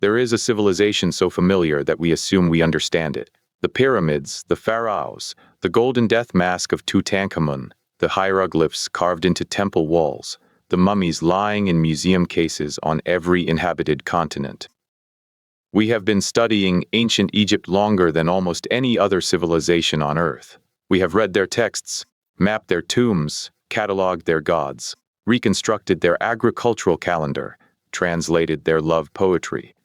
There is a civilization so familiar that we assume we understand it. The pyramids, the pharaohs, the golden death mask of Tutankhamun, the hieroglyphs carved into temple walls, the mummies lying in museum cases on every inhabited continent. We have been studying ancient Egypt longer than almost any other civilization on Earth. We have read their texts, mapped their tombs, catalogued their gods, reconstructed their agricultural calendar, translated their love poetry.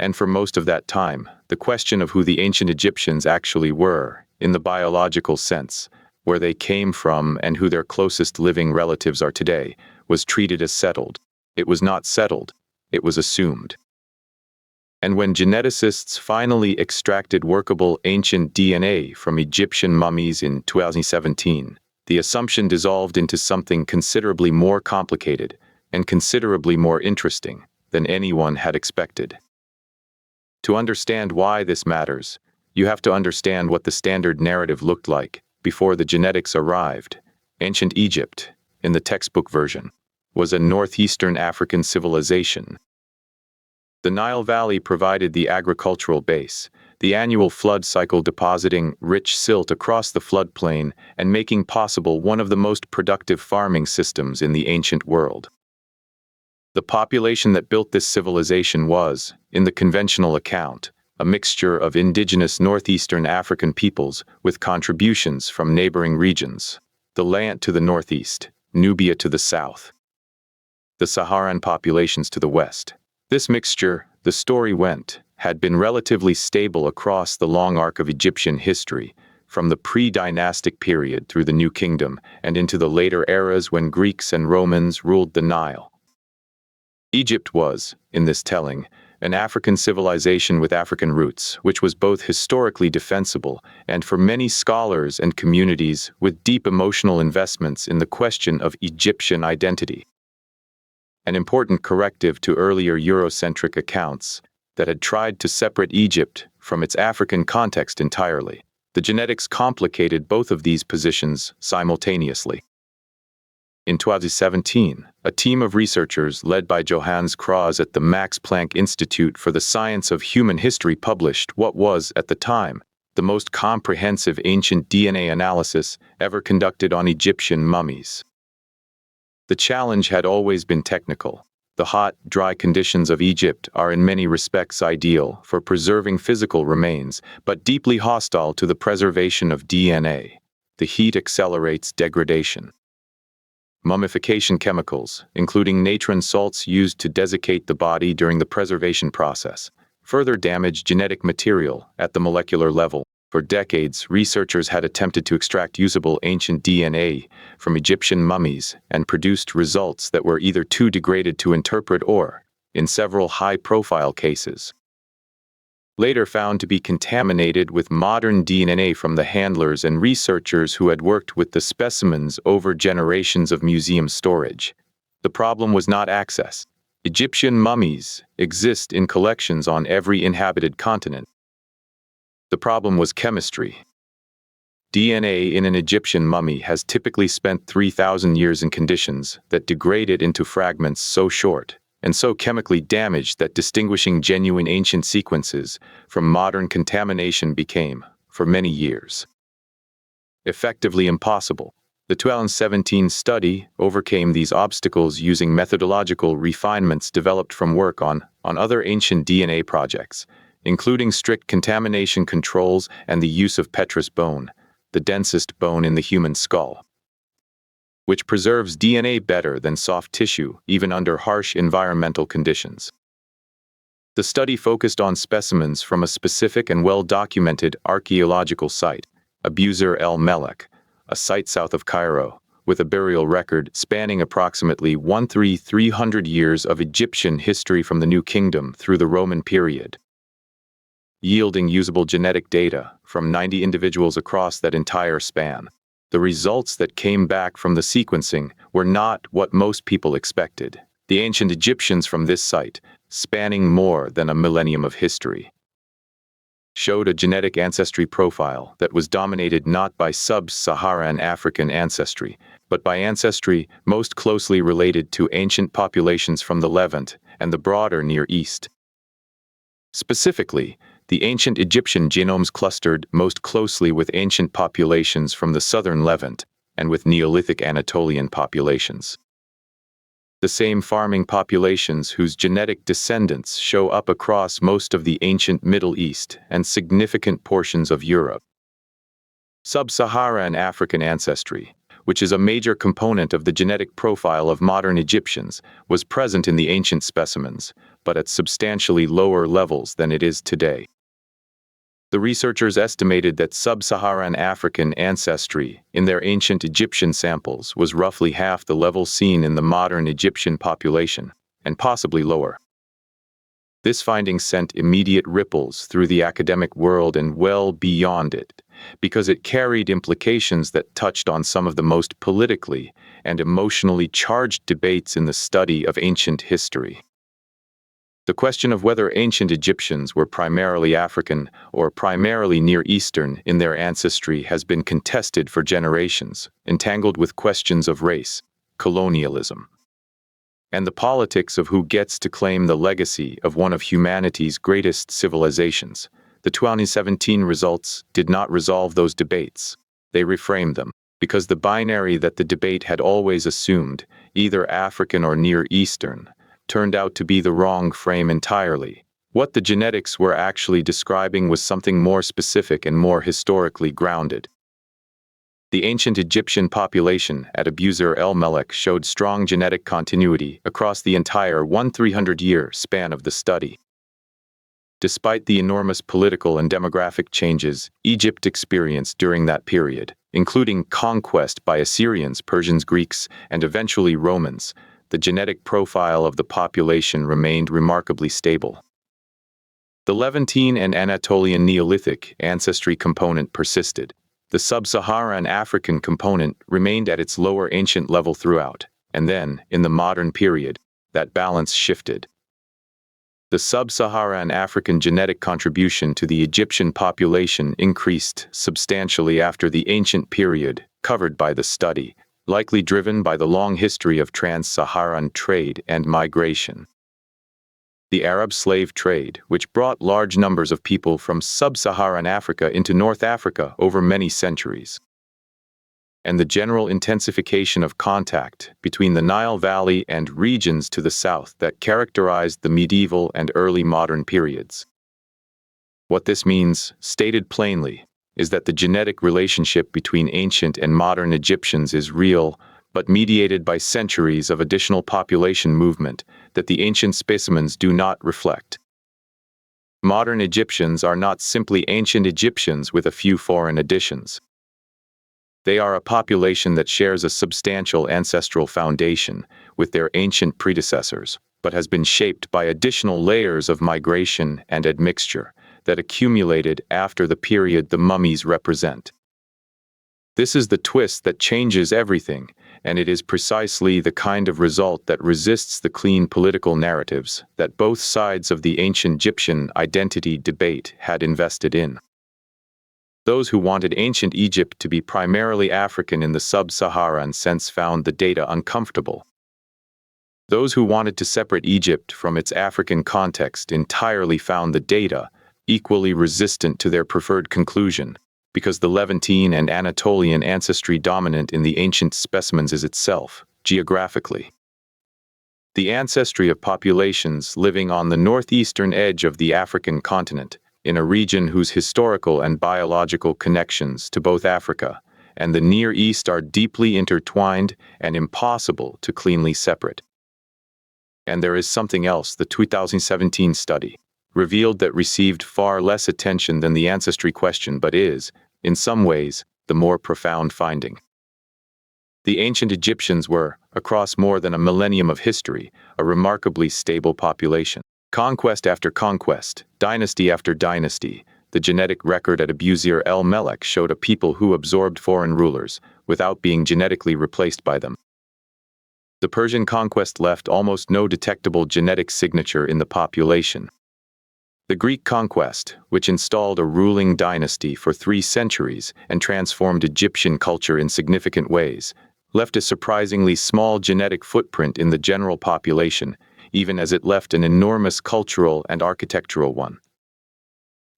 And for most of that time, the question of who the ancient Egyptians actually were, in the biological sense, where they came from and who their closest living relatives are today, was treated as settled. It was not settled, it was assumed. And when geneticists finally extracted workable ancient DNA from Egyptian mummies in 2017, the assumption dissolved into something considerably more complicated and considerably more interesting than anyone had expected. To understand why this matters, you have to understand what the standard narrative looked like before the genetics arrived. Ancient Egypt, in the textbook version, was a northeastern African civilization. The Nile Valley provided the agricultural base, the annual flood cycle depositing rich silt across the floodplain and making possible one of the most productive farming systems in the ancient world. The population that built this civilization was, in the conventional account, a mixture of indigenous northeastern African peoples with contributions from neighboring regions, the Levant to the northeast, Nubia to the south, the Saharan populations to the west. This mixture, the story went, had been relatively stable across the long arc of Egyptian history, from the pre-dynastic period through the New Kingdom and into the later eras when Greeks and Romans ruled the Nile. Egypt was, in this telling, an African civilization with African roots, which was both historically defensible and, for many scholars and communities, with deep emotional investments in the question of Egyptian identity. An important corrective to earlier Eurocentric accounts that had tried to separate Egypt from its African context entirely. The genetics complicated both of these positions simultaneously. In 2017, a team of researchers led by Johannes Kraus at the Max Planck Institute for the Science of Human History published what was, at the time, the most comprehensive ancient DNA analysis ever conducted on Egyptian mummies. The challenge had always been technical. The hot, dry conditions of Egypt are in many respects ideal for preserving physical remains, but deeply hostile to the preservation of DNA. The heat accelerates degradation. Mummification chemicals, including natron salts used to desiccate the body during the preservation process, further damage genetic material at the molecular level. For decades, researchers had attempted to extract usable ancient DNA from Egyptian mummies and produced results that were either too degraded to interpret or, in several high-profile cases, later found to be contaminated with modern DNA from the handlers and researchers who had worked with the specimens over generations of museum storage. The problem was not access. Egyptian mummies exist in collections on every inhabited continent. The problem was chemistry. DNA in an Egyptian mummy has typically spent 3,000 years in conditions that degrade it into fragments so short and so chemically damaged that distinguishing genuine ancient sequences from modern contamination became, for many years, effectively impossible. The 2017 study overcame these obstacles using methodological refinements developed from work on other ancient DNA projects, including strict contamination controls and the use of petrous bone, the densest bone in the human skull, which preserves DNA better than soft tissue, even under harsh environmental conditions. The study focused on specimens from a specific and well-documented archaeological site, Abusir el Melek, a site south of Cairo, with a burial record spanning approximately 1,300 years of Egyptian history from the New Kingdom through the Roman period, yielding usable genetic data from 90 individuals across that entire span. The results that came back from the sequencing were not what most people expected. The ancient Egyptians from this site, spanning more than a millennium of history, showed a genetic ancestry profile that was dominated not by sub-Saharan African ancestry, but by ancestry most closely related to ancient populations from the Levant and the broader Near East. Specifically, the ancient Egyptian genomes clustered most closely with ancient populations from the southern Levant and with Neolithic Anatolian populations. The same farming populations whose genetic descendants show up across most of the ancient Middle East and significant portions of Europe. Sub-Saharan African ancestry, which is a major component of the genetic profile of modern Egyptians, was present in the ancient specimens, but at substantially lower levels than it is today. The researchers estimated that sub-Saharan African ancestry in their ancient Egyptian samples was roughly half the level seen in the modern Egyptian population, and possibly lower. This finding sent immediate ripples through the academic world and well beyond it, because it carried implications that touched on some of the most politically and emotionally charged debates in the study of ancient history. The question of whether ancient Egyptians were primarily African or primarily Near Eastern in their ancestry has been contested for generations, entangled with questions of race, colonialism, and the politics of who gets to claim the legacy of one of humanity's greatest civilizations. The 2017 results did not resolve those debates. They reframed them, because the binary that the debate had always assumed, either African or Near Eastern, turned out to be the wrong frame entirely. What the genetics were actually describing was something more specific and more historically grounded. The ancient Egyptian population at Abu Zir el-Melek showed strong genetic continuity across the entire 300-year span of the study. Despite the enormous political and demographic changes Egypt experienced during that period, including conquest by Assyrians, Persians, Greeks, and eventually Romans, the genetic profile of the population remained remarkably stable. The Levantine and Anatolian Neolithic ancestry component persisted. The sub-Saharan African component remained at its lower ancient level throughout, and then, in the modern period, that balance shifted. The sub-Saharan African genetic contribution to the Egyptian population increased substantially after the ancient period covered by the study, likely driven by the long history of trans-Saharan trade and migration. The Arab slave trade, which brought large numbers of people from sub-Saharan Africa into North Africa over many centuries. And the general intensification of contact between the Nile Valley and regions to the south that characterized the medieval and early modern periods. What this means, stated plainly, is that the genetic relationship between ancient and modern Egyptians is real, but mediated by centuries of additional population movement that the ancient specimens do not reflect. Modern Egyptians are not simply ancient Egyptians with a few foreign additions. They are a population that shares a substantial ancestral foundation with their ancient predecessors, but has been shaped by additional layers of migration and admixture that accumulated after the period the mummies represent. This is the twist that changes everything, and it is precisely the kind of result that resists the clean political narratives that both sides of the ancient Egyptian identity debate had invested in. Those who wanted ancient Egypt to be primarily African in the sub-Saharan sense found the data uncomfortable. Those who wanted to separate Egypt from its African context entirely found the data equally resistant to their preferred conclusion, because the Levantine and Anatolian ancestry dominant in the ancient specimens is itself, geographically, the ancestry of populations living on the northeastern edge of the African continent, in a region whose historical and biological connections to both Africa and the Near East are deeply intertwined and impossible to cleanly separate. And there is something else. The 2017 study revealed that received far less attention than the ancestry question, but is, in some ways, the more profound finding. The ancient Egyptians were, across more than a millennium of history, a remarkably stable population. Conquest after conquest, dynasty after dynasty, the genetic record at Abu Zir el-Melek showed a people who absorbed foreign rulers without being genetically replaced by them. The Persian conquest left almost no detectable genetic signature in the population. The Greek conquest, which installed a ruling dynasty for 3 centuries and transformed Egyptian culture in significant ways, left a surprisingly small genetic footprint in the general population, even as it left an enormous cultural and architectural one.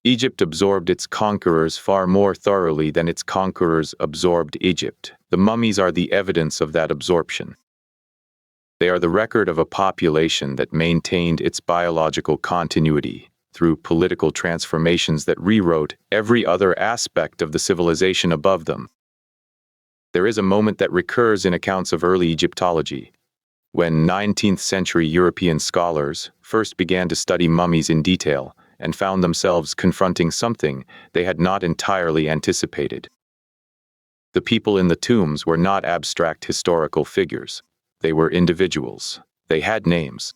Egypt absorbed its conquerors far more thoroughly than its conquerors absorbed Egypt. The mummies are the evidence of that absorption. They are the record of a population that maintained its biological continuity through political transformations that rewrote every other aspect of the civilization above them. There is a moment that recurs in accounts of early Egyptology, when 19th century European scholars first began to study mummies in detail and found themselves confronting something they had not entirely anticipated. The people in the tombs were not abstract historical figures. They were individuals. They had names.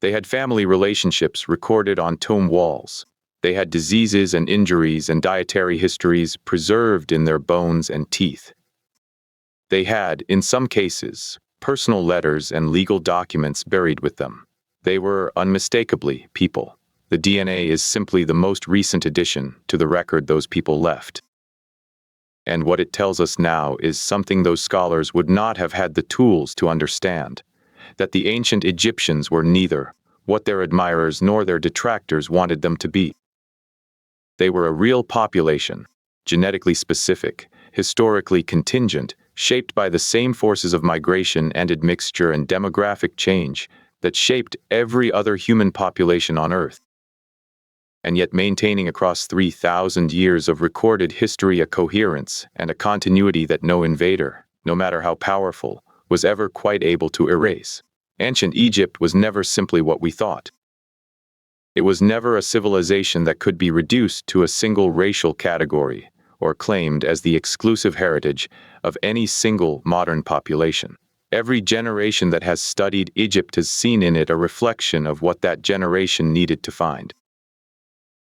They had family relationships recorded on tomb walls. They had diseases and injuries and dietary histories preserved in their bones and teeth. They had, in some cases, personal letters and legal documents buried with them. They were unmistakably people. The DNA is simply the most recent addition to the record those people left. And what it tells us now is something those scholars would not have had the tools to understand, that the ancient Egyptians were neither what their admirers nor their detractors wanted them to be. They were a real population, genetically specific, historically contingent, shaped by the same forces of migration and admixture and demographic change that shaped every other human population on Earth, and yet maintaining across 3,000 years of recorded history a coherence and a continuity that no invader, no matter how powerful, was ever quite able to erase. Ancient Egypt was never simply what we thought. It was never a civilization that could be reduced to a single racial category or claimed as the exclusive heritage of any single modern population. Every generation that has studied Egypt has seen in it a reflection of what that generation needed to find.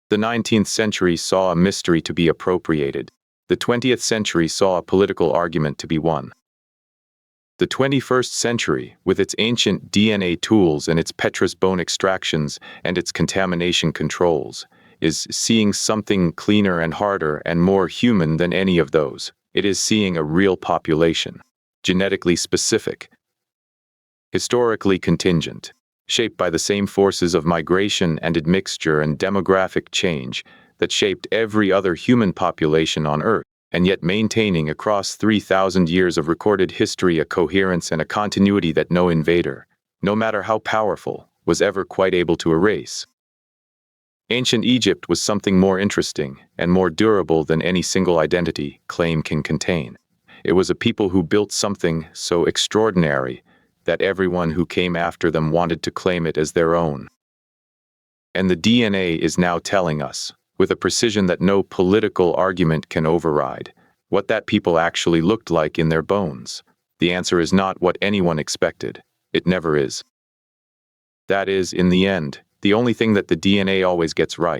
The 19th century saw a mystery to be appropriated. The 20th century saw a political argument to be won. The 21st century, with its ancient DNA tools and its petrous bone extractions and its contamination controls, is seeing something cleaner and harder and more human than any of those. It is seeing a real population, genetically specific, historically contingent, shaped by the same forces of migration and admixture and demographic change that shaped every other human population on Earth, and yet maintaining across 3,000 years of recorded history a coherence and a continuity that no invader, no matter how powerful, was ever quite able to erase. Ancient Egypt was something more interesting and more durable than any single identity claim can contain. It was a people who built something so extraordinary that everyone who came after them wanted to claim it as their own. And the DNA is now telling us, with a precision that no political argument can override, what that people actually looked like in their bones. The answer is not what anyone expected. It never is. That is, in the end, the only thing that the DNA always gets right.